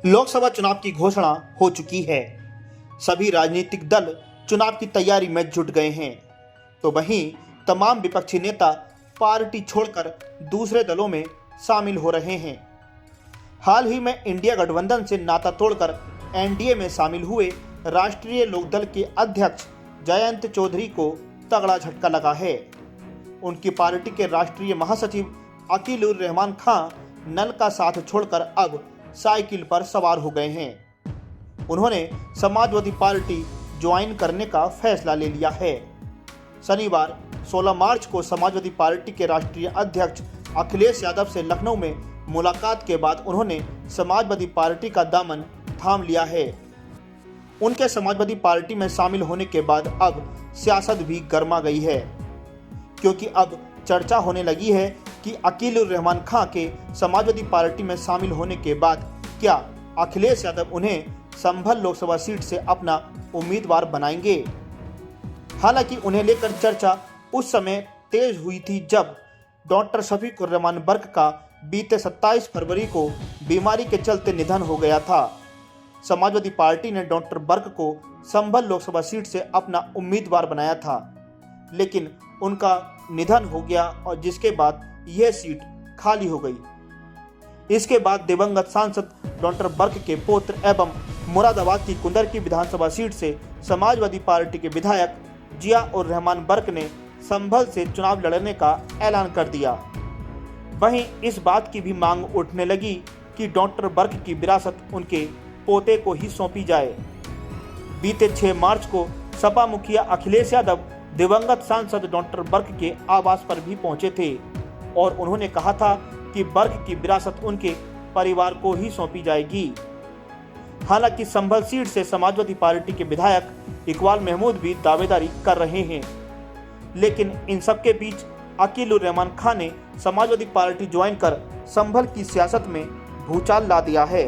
लोकसभा चुनाव की घोषणा हो चुकी है। सभी राजनीतिक दल चुनाव की तैयारी में जुट गए हैं, तो वहीं तमाम विपक्षी नेता पार्टी छोड़कर दूसरे दलों में शामिल हो रहे हैं। हाल ही में इंडिया गठबंधन से नाता तोड़कर एनडीए में शामिल हुए राष्ट्रीय लोकदल के अध्यक्ष जयंत चौधरी को तगड़ा झटका लगा है। उनकी पार्टी के राष्ट्रीय महासचिव अकील उर रहमान खां नल का साथ छोड़कर अब साइकिल पर सवार हो गए हैं। उन्होंने समाजवादी पार्टी ज्वाइन करने का फैसला ले लिया है। शनिवार 16 मार्च को समाजवादी पार्टी के राष्ट्रीय अध्यक्ष अखिलेश यादव से लखनऊ में मुलाकात के बाद उन्होंने समाजवादी पार्टी का दामन थाम लिया है। उनके समाजवादी पार्टी में शामिल होने के बाद अब सियासत भी गर्मा गई है, क्योंकि अब चर्चा होने लगी है कि अकील उर रहमान खां के समाजवादी पार्टी में शामिल होने के बाद क्या अखिलेश यादव उन्हें संभल लोकसभा सीट से अपना उम्मीदवार बनाएंगे। हालांकि उन्हें लेकर चर्चा उस समय तेज हुई थी जब डॉक्टर शफीक उर रहमान बर्क का बीते 27 फरवरी को बीमारी के चलते निधन हो गया था। समाजवादी पार्टी ने डॉक्टर बर्क को संभल लोकसभा सीट से अपना उम्मीदवार बनाया था, लेकिन उनका निधन हो गया और जिसके बाद यह सीट खाली हो गई। इसके बाद दिवंगत सांसद डॉक्टर बर्क के पुत्र एवं मुरादाबाद की कुंदर की विधानसभा सीट से समाजवादी पार्टी के विधायक जिया उर रहमान बर्क ने संभल से चुनाव लड़ने का ऐलान कर दिया। वहीं इस बात की भी मांग उठने लगी कि डॉक्टर बर्क की विरासत उनके पोते को ही सौंपी जाए। बीते 6 मार्च को सपा मुखिया अखिलेश यादव दिवंगत सांसद डॉक्टर बर्क के आवास पर भी पहुंचे थे और उन्होंने कहा था कि बर्क की विरासत उनके परिवार को ही सौंपी जाएगी। हालांकि संभल सीट से समाजवादी पार्टी के विधायक इकबाल महमूद भी दावेदारी कर रहे हैं, लेकिन इन सबके बीच अकील उर रहमान खां ने समाजवादी पार्टी ज्वाइन कर संभल की सियासत में भूचाल ला दिया है।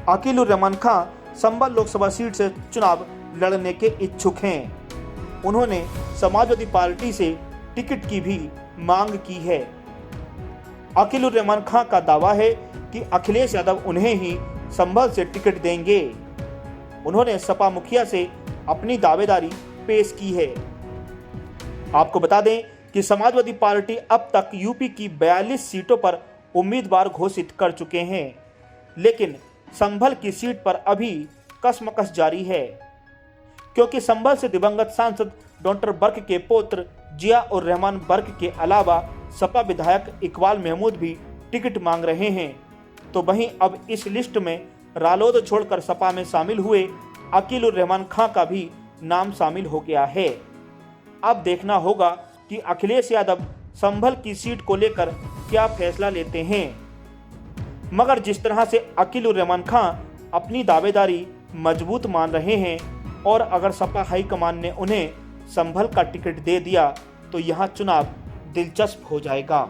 अकील उर रहमान खां संभल लोकसभा सीट से चुनाव लड़ने के इच्छुक हैं। उन्होंने समाजवादी पार्टी से टिकट की भी मांग की है। अकील उर रहमान खां का दावा है कि अखिलेश यादव उन्हें ही संभल से टिकट देंगे। उन्होंने सपा मुखिया से अपनी दावेदारी पेश की है। आपको बता दें कि समाजवादी पार्टी अब तक यूपी की 42 सीटों पर उम्मीदवार घोषित कर चुके हैं, लेकिन संभल की सीट पर अभी कशमकश जारी है, क्योंकि संभल से दिवंगत सांसद डॉक्टर बर्क के पुत्र जिया उर रहमान बर्क के अलावा सपा विधायक इकबाल महमूद भी टिकट मांग रहे हैं। तो वहीं अब इस लिस्ट में रालोद छोड़कर सपा में शामिल हुए अकील उर रहमान खां का भी नाम शामिल हो गया है। अब देखना होगा कि अखिलेश यादव संभल की सीट को लेकर क्या फैसला लेते हैं। मगर जिस तरह से अकील उर रहमान खां अपनी दावेदारी मजबूत मान रहे हैं और अगर सपा हाईकमान ने उन्हें संभल का टिकट दे दिया तो यहां चुनाव दिलचस्प हो जाएगा।